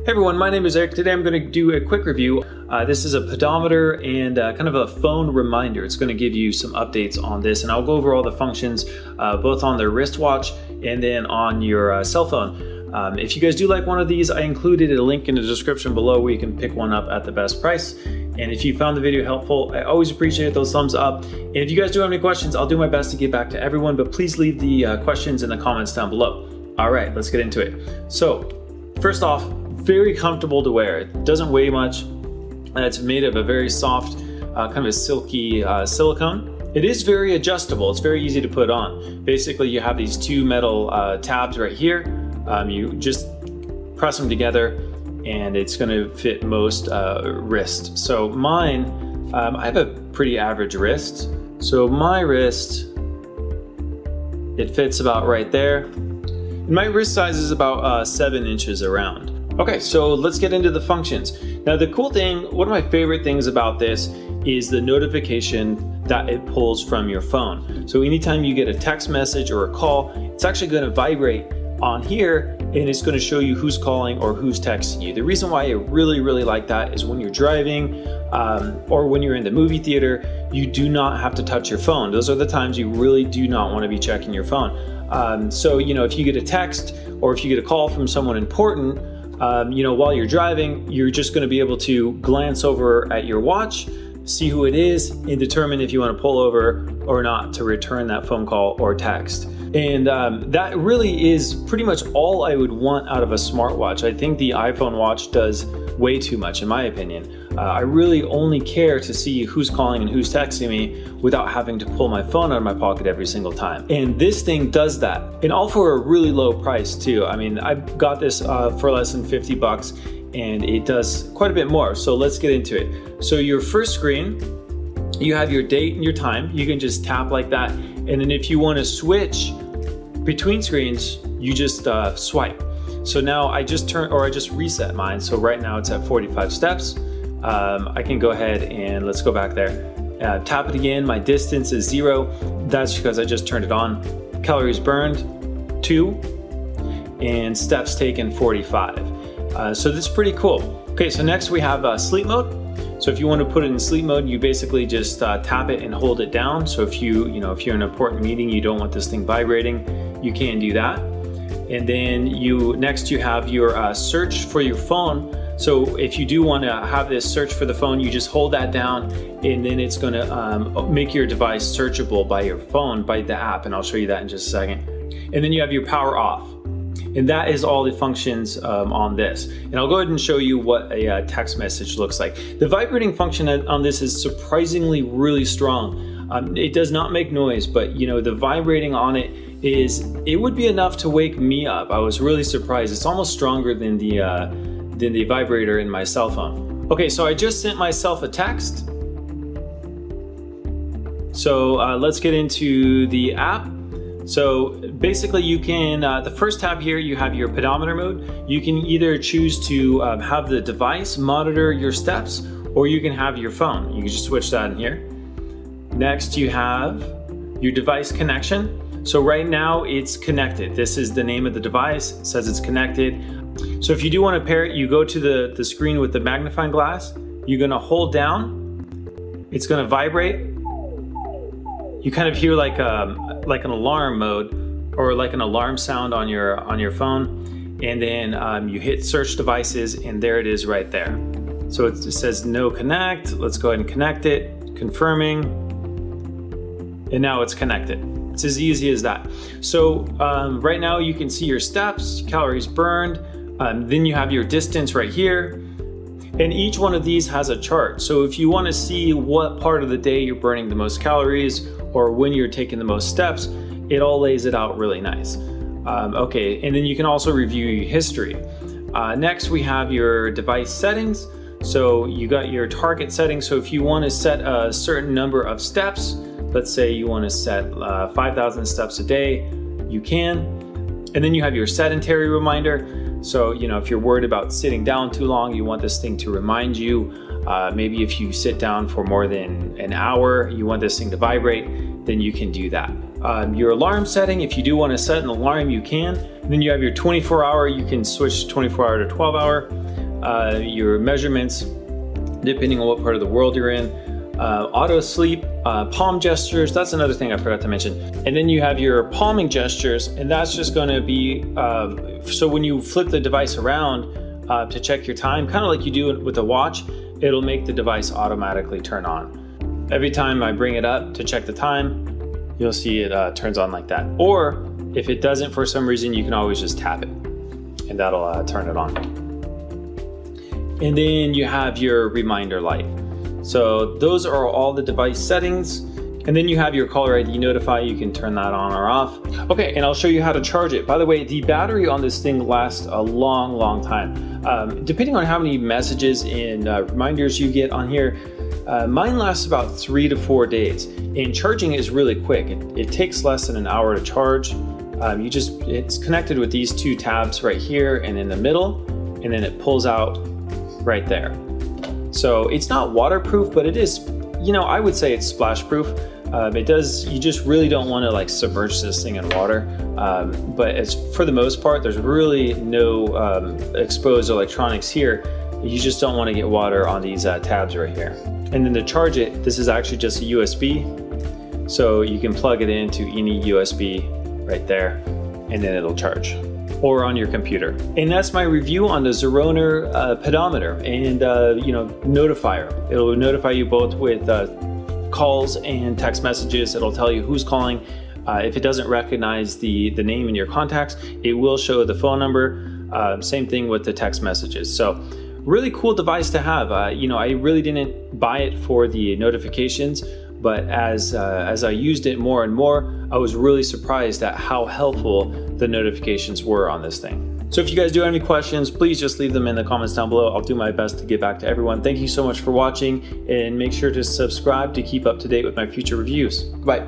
Hey everyone, my name is Eric. Today I'm going to do a quick review. This is a pedometer and kind of a phone reminder. It's going to give you some updates on this, and I'll go over all the functions both on the wristwatch and then on your cell phone. If you guys do like one of these, I included a link in the description below where you can pick one up at the best price. And if you found the video helpful, I always appreciate those thumbs up. And if you guys do have any questions, I'll do my best to get back to everyone, but please leave the questions in the comments down below. All right, let's get into it. So first off, very comfortable to wear. It doesn't weigh much. It's made of a very soft, kind of a silky silicone. It is very adjustable. It's very easy to put on. Basically, you have these two metal tabs right here. You just press them together and it's gonna fit most wrists. So mine, I have a pretty average wrist. So my wrist, it fits about right there. And my wrist size is about 7 inches around. Okay, so let's get into the functions. Now the cool thing, one of my favorite things about this is the notification that it pulls from your phone. So anytime you get a text message or a call, it's actually gonna vibrate on here and it's gonna show you who's calling or who's texting you. The reason why I really like that is when you're driving or when you're in the movie theater, you do not have to touch your phone. Those are the times you really do not wanna be checking your phone. So, if you get a text or if you get a call from someone important, while you're driving, you're just going to be able to glance over at your watch, see who it is, and determine if you want to pull over or not to return that phone call or text. And that really is pretty much all I would want out of a smartwatch. I think the iPhone watch does way too much, in my opinion. I really only care to see who's calling and who's texting me without having to pull my phone out of my pocket every single time. And this thing does that, and all for a really low price too. I mean, I got this for less than 50 bucks and it does quite a bit more. So let's get into it. So your first screen, you have your date and your time. You can just tap like that. And then if you want to switch between screens, you just swipe. So now I just reset mine. So right now it's at 45 steps. I can go ahead and let's go back there. Tap it again. My distance is 0. That's because I just turned it on. Calories burned, 2. And steps taken, 45. So that's pretty cool. Okay, so next we have sleep mode. So if you want to put it in sleep mode, you basically just tap it and hold it down. So if you're in an important meeting, you don't want this thing vibrating, you can do that. And then next you have your search for your phone. So if you do want to have this search for the phone, you just hold that down and then it's going to make your device searchable by your phone, by the app. And I'll show you that in just a second. And then you have your power off. And that is all the functions on this. And I'll go ahead and show you what a text message looks like. The vibrating function on this is surprisingly really strong. It does not make noise, but the vibrating on it would be enough to wake me up. I was really surprised. It's almost stronger than the vibrator in my cell phone. Okay, so I just sent myself a text. So let's get into the app. So basically you can, the first tab here, you have your pedometer mode. You can either choose to have the device monitor your steps, or you can have your phone. You can just switch that in here. Next you have your device connection. So right now it's connected. This is the name of the device. It says it's connected. So if you do want to pair it, you go to the screen with the magnifying glass. You're going to hold down. It's going to vibrate. You kind of hear like an alarm mode or like an alarm sound on your phone. And then you hit search devices and there it is right there. So it says no connect. Let's go ahead and connect it, confirming. And now it's connected. It's as easy as that. So right now you can see your steps, calories burned. Then you have your distance right here. And each one of these has a chart. So if you want to see what part of the day you're burning the most calories or when you're taking the most steps, it all lays it out really nice. Okay, and then you can also review your history. Next we have your device settings. So you got your target settings. So if you want to set a certain number of steps, let's say you want to set 5,000 steps a day, you can. And then you have your sedentary reminder. So, if you're worried about sitting down too long, you want this thing to remind you. Maybe if you sit down for more than an hour, you want this thing to vibrate, then you can do that. Your alarm setting, if you do want to set an alarm, you can. And then you have your 24-hour, you can switch 24-hour to 12-hour. your measurements, depending on what part of the world you're in, auto sleep, palm gestures. That's another thing I forgot to mention. And then you have your palming gestures, and that's just going to be, so when you flip the device around to check your time, kind of like you do with a watch, it'll make the device automatically turn on. Every time I bring it up to check the time, you'll see it turns on like that. Or if it doesn't for some reason, you can always just tap it and that'll turn it on. And then you have your reminder light. So those are all the device settings. And then you have your caller ID notify. You can turn that on or off. Okay, and I'll show you how to charge it. By the way, the battery on this thing lasts a long time. Depending on how many messages and reminders you get on here, mine lasts about 3 to 4 days. And charging is really quick. It takes less than an hour to charge. It's connected with these two tabs right here and in the middle, and then it pulls out right there. So it's not waterproof, but it is, I would say it's splash proof. You just really don't want to like submerge this thing in water. But for the most part, there's really no exposed electronics here. You just don't want to get water on these tabs right here. And then to charge it, this is actually just a USB. So you can plug it into any USB right there, and then it'll charge. Or on your computer. And that's my review on the Zeroner pedometer and notifier. It'll notify you both with calls and text messages. It'll tell you who's calling. If it doesn't recognize the name in your contacts, it will show the phone number. Same thing with the text messages. So really cool device to have. I really didn't buy it for the notifications, but as I used it more and more, I was really surprised at how helpful the notifications were on this thing. So if you guys do have any questions, please just leave them in the comments down below. I'll do my best to get back to everyone. Thank you so much for watching, and make sure to subscribe to keep up to date with my future reviews. Bye.